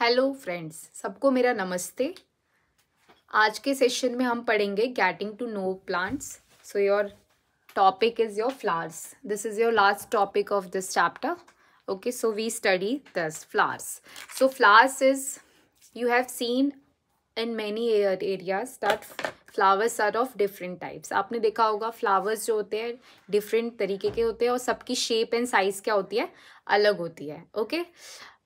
Hello friends, सबको मेरा नमस्ते। आज के सेशन में हम पढ़ेंगे getting to know plants. So your topic is your flowers. This is your last topic of this chapter. Okay, so we study this flowers. So flowers is, you have seen in many areas that flowers are of different types. आपने देखा होगा flowers जो होते हैं different तरीके के होते हैं और सबकी shape and size क्या होती है, अलग होती है. Okay,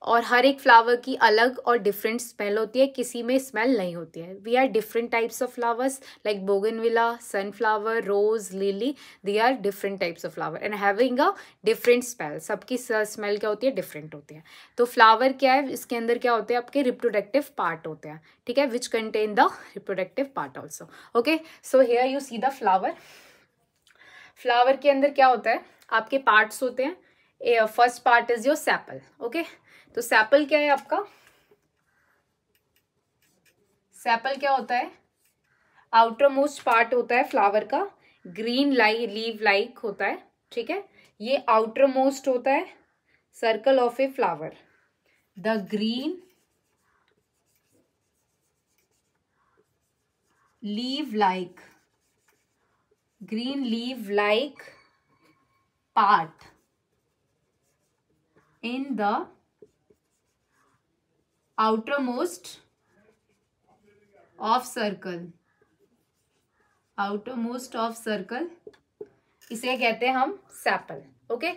और हर एक फ्लावर की अलग और डिफरेंट स्मेल होती है, किसी में स्मेल नहीं होती है. We are different types of flowers like bougainvillea, sunflower, rose, lily. They are different types of flower and having a different smell. सबकी स्मेल क्या होती है, डिफरेंट होती है. तो फ्लावर क्या है, इसके अंदर क्या होते हैं, आपके रिप्रोडक्टिव पार्ट होते हैं. ठीक है, which contain the reproductive part also. Okay, so here you see the flower. Flower के अंदर क्या होता है, आपके पार्ट्स होते हैं. First part is your sepal. Okay, तो सेपल क्या है आपका, सेपल क्या होता है, आउटर मोस्ट पार्ट होता है फ्लावर का. ग्रीन लीव लाइक होता है. ठीक है, ये आउटर मोस्ट होता है circle of a flower. The green leave like part in the outermost of circle. इसे कहते हैं हम सेपल. ओके,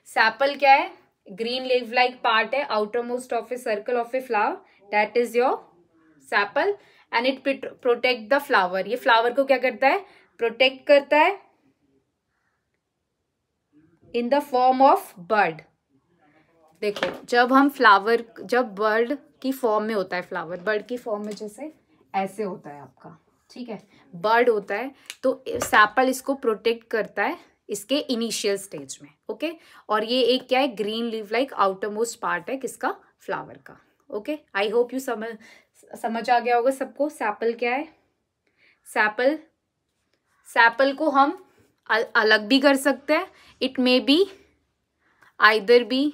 सेपल क्या है, ग्रीन लीव लाइक पार्ट है outer most of a circle of a flower. That is your sepal and it protect the flower. ये flower को क्या करता है, प्रोटेक्ट करता है in the form of bird. देखो, जब बर्ड की फॉर्म में होता है फ्लावर, बर्ड की फॉर्म में जैसे ऐसे होता है आपका, ठीक है, बर्ड होता है, तो सेपल इसको प्रोटेक्ट करता है इसके इनिशियल स्टेज में. ओके, और ये एक क्या है, green leave like outer most part है किसका, फ्लावर का. ओके, आई होप यू समझ आ गया होगा सबको. सेपल क्या है, सेपल को हम अलग भी कर सकते हैं. It may be either B,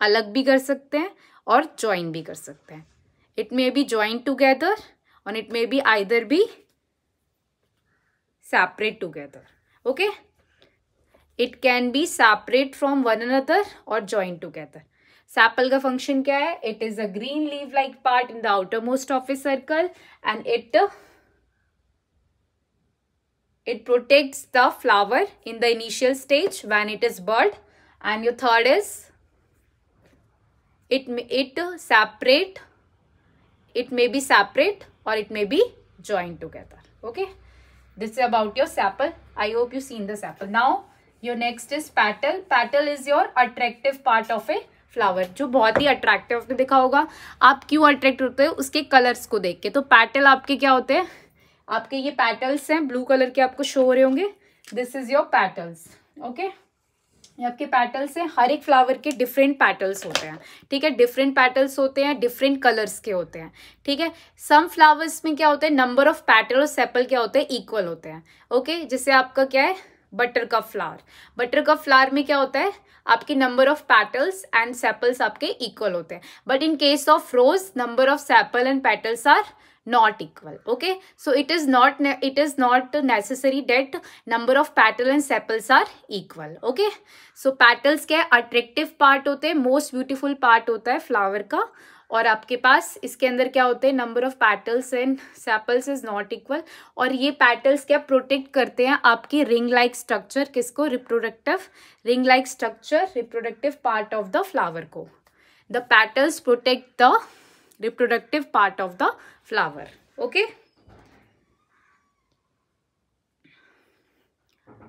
अलग भी कर सकते हैं और ज्वाइन भी कर सकते हैं. It may be join together और it may be either be separate together. Okay, it can be separate from one another और ज्वाइन टुगेदर. सेपल का फंक्शन क्या है, it is a green leave like part in the outer most of a circle and it protects the flower in the initial stage when it is bud. And your third is it may be separate or it may be joined together. Okay, this is about your sepal. I hope you seen the sepal. Now your next is petal. Petal is your attractive part of a flower, जो बहुत ही attractive. आपने देखा होगा, आप क्यों attract होते हैं, उसके कलर्स को देख के. तो पेटल आपके क्या होते हैं, आपके ये पेटल्स हैं, ब्लू कलर के आपको शो हो रहे होंगे. This is your petals. Okay, ये आपके पेटल्स हैं. हर एक फ्लावर के डिफरेंट पेटल्स होते हैं. ठीक है, डिफरेंट पेटल्स होते हैं, डिफरेंट कलर्स के होते हैं. ठीक है, सम फ्लावर्स में क्या होता है, नंबर ऑफ पेटल और सेपल क्या होते हैं, इक्वल होते हैं. ओके, जैसे आपका क्या है, बटर कप फ्लावर में क्या होता है, आपके number of petals and sepals आपके इक्वल होते हैं. But in case of rose, number of sepal and petals are not equal. Okay, so it is not necessary that number of petal and sepals are equal. Okay, so petals क्या है, attractive part होते हैं, most beautiful part होता है flower का. और आपके पास इसके अंदर क्या होते हैं, number of petals and sepals is not equal. और ये पेटल्स क्या प्रोटेक्ट करते हैं आपकी रिंग लाइक स्ट्रक्चर, किसको, ring like structure, reproductive part of the flower को. The petals protect the reproductive part of the flower. Okay,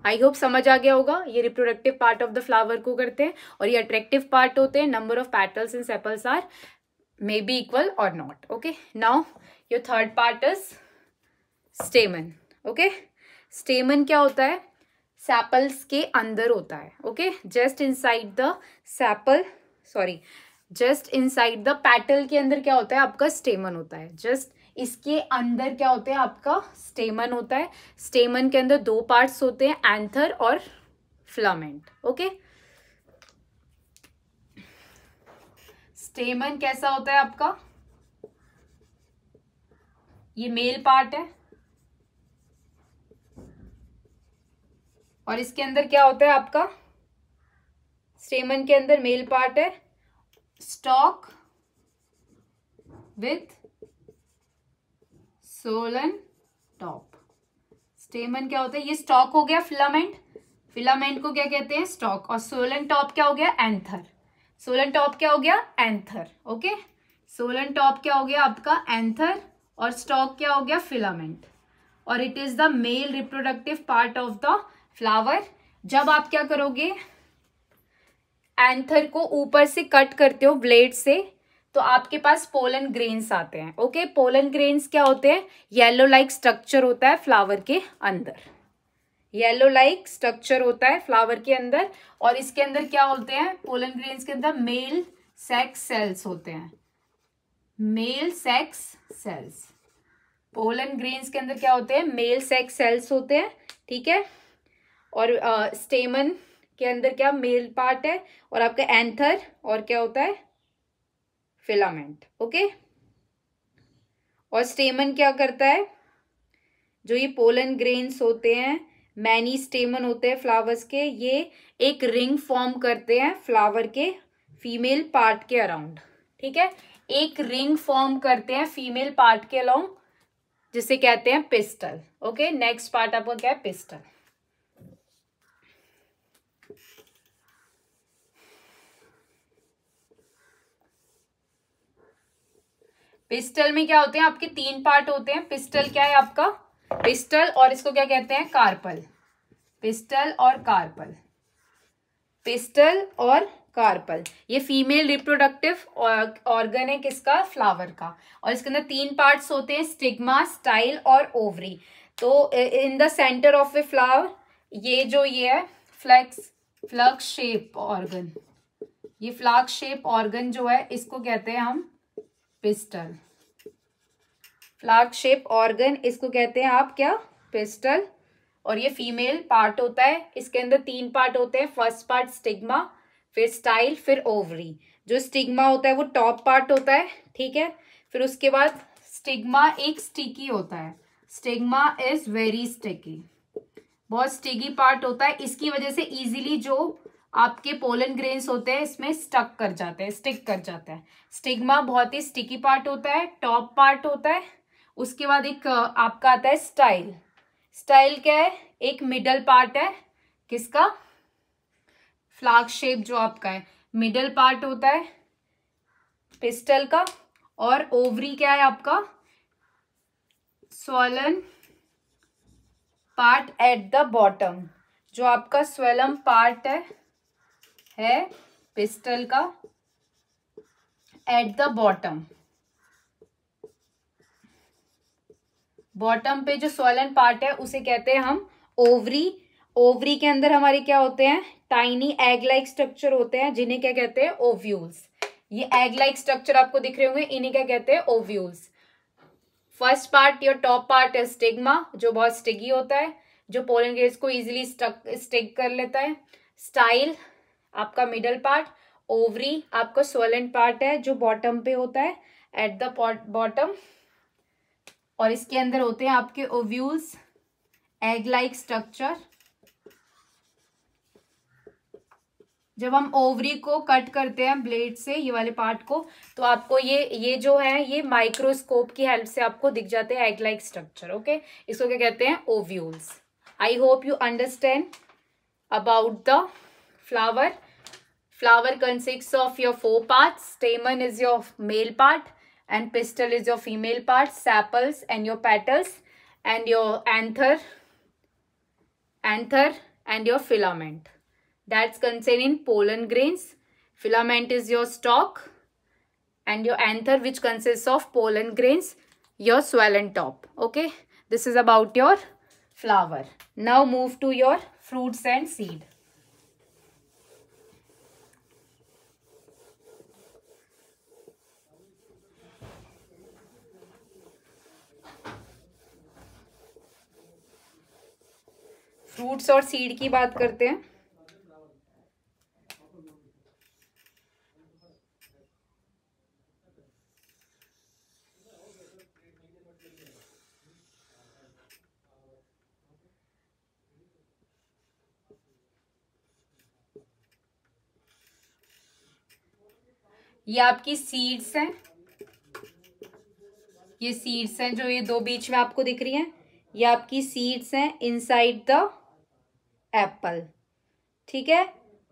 I hope समझ आ गया होगा. ये reproductive part of the flower को करते हैं और ये अट्रैक्टिव पार्ट होते हैं. Number of petals and sepals are may be equal और not. Okay, now your third part is स्टेमन. Okay, स्टेमन क्या होता है, सेपल्स के अंदर होता है. Okay, just inside the petal के अंदर क्या होता है, आपका स्टेमन होता है. जस्ट इसके अंदर क्या होता है, आपका स्टेमन होता है. स्टेमन के अंदर दो पार्ट्स होते हैं, एंथर और फिलामेंट. ओके, स्टेमन कैसा होता है आपका, ये मेल पार्ट है, और इसके अंदर क्या होता है आपका, स्टेमन के अंदर मेल पार्ट है, स्टॉक विथ सोलन टॉप। स्टेमन क्या होता है, ये स्टॉक हो गया, फिलामेंट, फिलामेंट को क्या कहते हैं, स्टॉक, और सोलन टॉप क्या हो गया, एंथर। सोलन टॉप क्या हो गया, एंथर। ओके, सोलन टॉप क्या हो गया आपका, एंथर, और स्टॉक क्या हो गया, फिलामेंट, और it is the male reproductive part of the flower. जब आप क्या करोगे, एंथर को ऊपर से कट करते हो ब्लेड से, तो आपके पास पोलन ग्रेन्स आते हैं। ओके, पोलन ग्रेन्स क्या होते हैं, येलो लाइक स्ट्रक्चर होता है फ्लावर के अंदर, येलो लाइक स्ट्रक्चर होता है फ्लावर के अंदर, और इसके अंदर क्या होते हैं, पोलन ग्रेन्स के अंदर मेल सेक्स सेल्स होते हैं, male sex cells. Pollen grains के अंदर क्या होते हैं, मेल सेक्स सेल्स होते हैं, ठीक है। और स्टेमन के अंदर क्या, मेल पार्ट है, और आपका एंथर, और क्या होता है, फिलामेंट। ओके, और स्टेमन क्या करता है, जो ये पोलन ग्रेन्स होते हैं, मैनी स्टेमन होते हैं फ्लावर्स के, ये एक रिंग फॉर्म करते हैं फ्लावर के फीमेल पार्ट के अराउंड, ठीक है, एक रिंग फॉर्म करते हैं फीमेल पार्ट के अराउंड, जिसे कहते हैं पिस्टल। ओके, नेक्स्ट पार्ट आपका क्या है, पिस्टल। पिस्टल में क्या होते हैं आपके, 3 पार्ट होते हैं। पिस्टल क्या है आपका, पिस्टल, और इसको क्या कहते हैं, कार्पल, पिस्टल और कार्पल, पिस्टल और कार्पल। ये फीमेल रिप्रोडक्टिव ऑर्गन है किसका, फ्लावर का, और इसके अंदर 3 पार्ट्स होते हैं, स्टिग्मा, स्टाइल और ओवरी। तो in the centre of a flower, ये है फ्लग शेप ऑर्गन, ये फ्लग शेप ऑर्गन जो है, इसको कहते हैं हम पिस्टल, फ्लैग शेप ऑर्गन, इसको कहते हैं आप क्या, पिस्टल, और ये फीमेल पार्ट होता है। इसके अंदर 3 पार्ट होते हैं, फर्स्ट पार्ट स्टिग्मा, फिर स्टाइल, फिर ओवरी। जो स्टिग्मा होता है वो टॉप पार्ट होता है, ठीक है। फिर उसके बाद स्टिग्मा एक स्टिकी होता है, स्टिग्मा इज वेरी स्टिकी, बहुत स्टिकी पार्ट होता है, इसकी वजह से इजीली जो आपके पोलन ग्रेन्स होते हैं इसमें स्टक कर जाते हैं, स्टिक कर जाता है। स्टिग्मा बहुत ही स्टिकी पार्ट होता है, टॉप पार्ट होता है। उसके बाद एक आपका आता है स्टाइल, स्टाइल क्या है, एक मिडल पार्ट है किसका, फ्लैग शेप जो आपका है, मिडल पार्ट होता है पिस्टल का। और ओवरी क्या है आपका, swollen part at the bottom, जो आपका स्वेलम पार्ट है पिस्टल का एट द बॉटम, बॉटम पे जो स्वॉलन पार्ट है उसे कहते हैं हम ओवरी। ओवरी के अंदर हमारे क्या होते हैं, टाइनी एग लाइक स्ट्रक्चर होते हैं, जिन्हें क्या कहते हैं, ओव्यूल्स। ये एग लाइक स्ट्रक्चर आपको दिख रहे होंगे, इन्हें क्या कहते हैं, ovules. First part, your top part है स्टिग्मा, जो बहुत स्टिगी होता है, जो पोलन ग्रेन्स को इजीली स्टिक कर लेता है। स्टाइल आपका मिडल पार्ट, ओवरी आपका स्वॉलन पार्ट है जो बॉटम पे होता है, एट द बॉटम, और इसके अंदर होते हैं आपके ओव्यूल्स, एग लाइक स्ट्रक्चर। जब हम ओवरी को कट करते हैं ब्लेड से, ये वाले पार्ट को, तो आपको ये जो है, ये माइक्रोस्कोप की हेल्प से आपको दिख जाते हैं एग लाइक स्ट्रक्चर। ओके, इसको क्या कहते हैं, ovules. I hope you understand about the flower. Flower consists of your 4 parts. Stamen is your male part and pistil is your female part. Sepals and your petals and your anther and your filament. That's contained in pollen grains. Filament is your stalk and your anther, which consists of pollen grains, your swollen top. Okay, this is about your flower. Now move to your fruits and seed. Fruits और seed की बात करते हैं। ये आपकी seeds हैं, ये seeds हैं जो ये दो बीच में आपको दिख रही हैं, ये आपकी सीड्स हैं इनसाइड द एप्पल, ठीक है।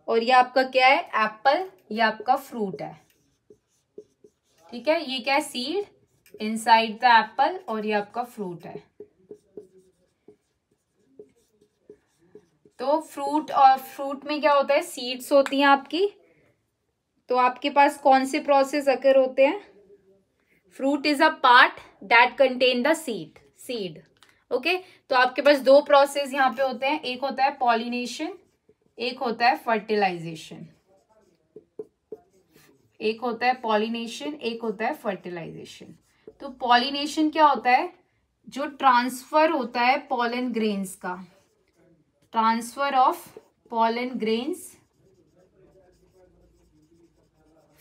और ये आपका क्या है, एप्पल, ये आपका फ्रूट है, ठीक है। ये क्या है, सीड इनसाइड द एप्पल, और ये आपका फ्रूट है। तो फ्रूट, और फ्रूट में क्या होता है, सीड्स होती हैं आपकी। तो आपके पास कौन से प्रोसेस अकर होते हैं, fruit is a part that contain the seed, okay. तो आपके पास दो प्रोसेस यहाँ पे होते हैं, एक होता है पॉलिनेशन, एक होता है फर्टिलाइजेशन। एक होता है पॉलिनेशन, एक होता है फर्टिलाइजेशन। तो पॉलिनेशन क्या होता है, जो ट्रांसफर होता है पॉलन ग्रेन्स का, transfer of pollen grains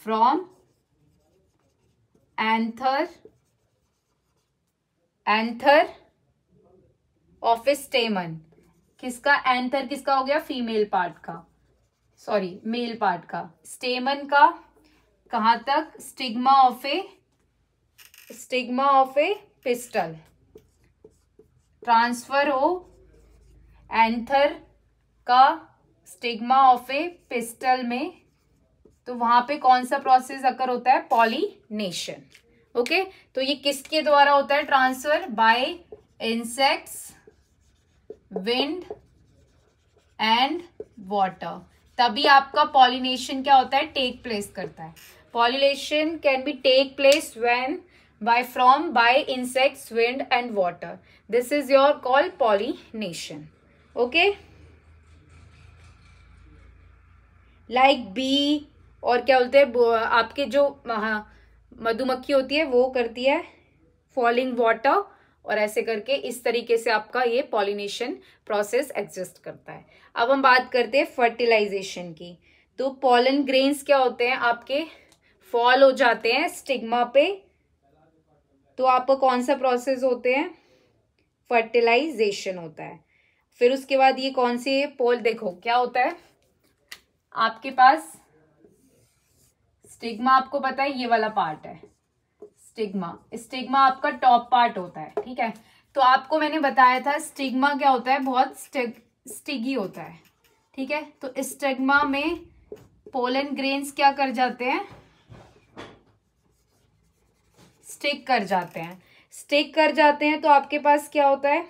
from anther of ए स्टेमन। किसका, एंथर किसका हो गया, फीमेल पार्ट का, सॉरी मेल पार्ट का, स्टेमन का कहां तक, stigma of A pistol. Transfer हो एंथर का स्टिग्मा ऑफ ए पिस्टल में, तो वहां पे कौन सा प्रोसेस अकर होता है, पॉलिनेशन, ओके। तो ये किसके द्वारा होता है transfer, bye insects, wind and water. तभी आपका पॉलिनेशन क्या होता है, टेक प्लेस करता है। Pollination can be take place when by insects, wind and water. This is your called pollination, okay. Like bee, और क्या बोलते हैं, आपके जो मधुमक्खी होती है वो करती है फॉलिंग वाटर, और ऐसे करके इस तरीके से आपका ये पॉलिनेशन प्रोसेस एग्जिस्ट करता है। अब हम बात करते हैं फर्टिलाइजेशन की। तो पॉलन ग्रेन्स क्या होते हैं, आपके फॉल हो जाते हैं स्टिग्मा पे, तो आपको कौन सा प्रोसेस होते हैं, फर्टिलाइजेशन होता है। फिर उसके बाद ये कौन सी पोल, देखो क्या होता है आपके पास, स्टिग्मा आपको पता है ये वाला पार्ट है स्टिग्मा आपका टॉप पार्ट होता है, ठीक है। तो आपको मैंने बताया था स्टिग्मा क्या होता है, बहुत स्टिगी होता है, ठीक है। तो स्टिग्मा में पोलन ग्रेन्स क्या कर जाते हैं, स्टिक कर जाते हैं। तो आपके पास क्या होता है,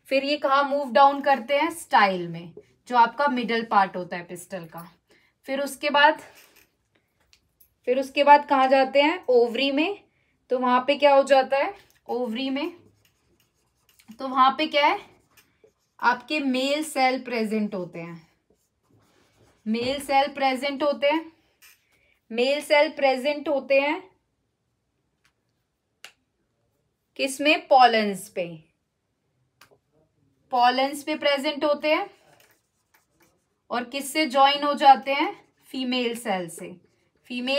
फिर ये कहाँ मूव डाउन करते हैं, स्टाइल में, जो आपका मिडल पार्ट होता है पिस्टल का। फिर उसके बाद कहाँ जाते हैं, ओवरी में। तो वहां पे क्या हो जाता है, ओवरी में, तो वहां पे क्या है, आपके मेल सेल प्रेजेंट होते हैं। मेल सेल प्रेजेंट होते हैं किसमें, पॉलन्स पे प्रेजेंट होते हैं, और किससे ज्वाइन हो जाते हैं, फीमेल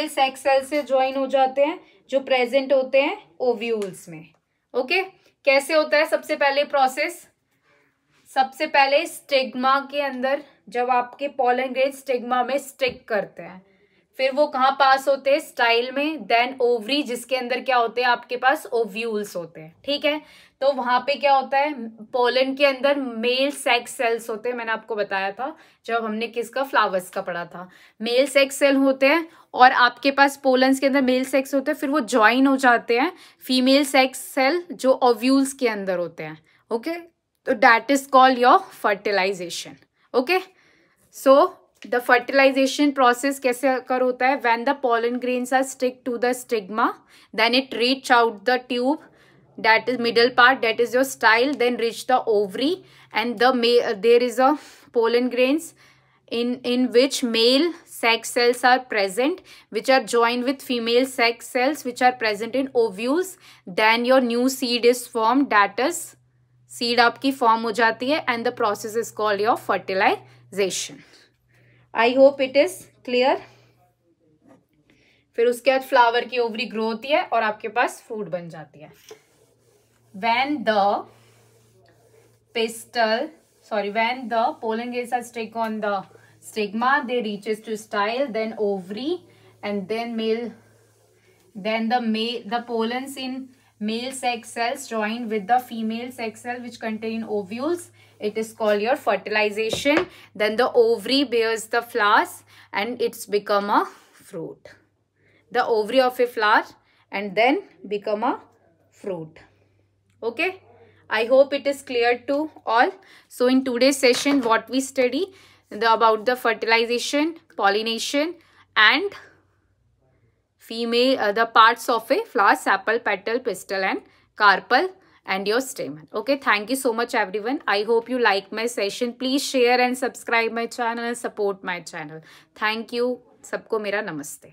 सेक्स सेल से ज्वाइन हो जाते हैं, जो प्रेजेंट होते हैं ओव्यूल्स में, ओके। कैसे होता है, सबसे पहले स्टिग्मा के अंदर जब आपके पॉलन ग्रेन स्टिग्मा में स्टिक करते हैं, फिर वो कहाँ पास होते हैं, स्टाइल में, देन ओवरी, जिसके अंदर क्या होते हैं आपके पास ओव्यूल्स होते हैं, ठीक है। तो वहां पे क्या होता है, पोलन के अंदर मेल सेक्स सेल्स होते हैं, मैंने आपको बताया था जब हमने किसका, फ्लावर्स का पढ़ा था। मेल सेक्स सेल होते हैं, और आपके पास पोलन्स के अंदर मेल सेक्स होते हैं, फिर वो ज्वाइन हो जाते हैं फीमेल सेक्स सेल जो ओव्यूल्स के अंदर होते हैं, ओके। तो that is called your fertilization, okay. So the fertilization process कैसे कर होता है, when the pollen grains are stick to the stigma, then it reach out the tube, that is middle part, that is your style, then reach the ovary, and there is a pollen grains in which male sex cells are present, which are joined with female sex cells which are present in ovules, then your new seed is formed, that is seed आपकी form हो जाती है, and the process is called your fertilization. I hope it is clear. फिर उसके बाद flower की ovary grow होती है और आपके पास फ्रूट बन जाती है. When the pollen grains are stick on the stigma, they reaches to style, then ovary, and then the pollens in male sex cells join with the female sex cell which contain ovules. It is called your fertilization. Then the ovary bears the flowers and it's become a fruit. The ovary of a flower and then become a fruit. Okay, I hope it is clear to all. So in today's session, what we study about the fertilization, pollination and the parts of a flower: sepal, petal, pistil and carpel and your stamen. Okay, thank you so much everyone. I hope you like my session. Please share and subscribe my channel and support my channel. Thank you. सबको मेरा नमस्ते.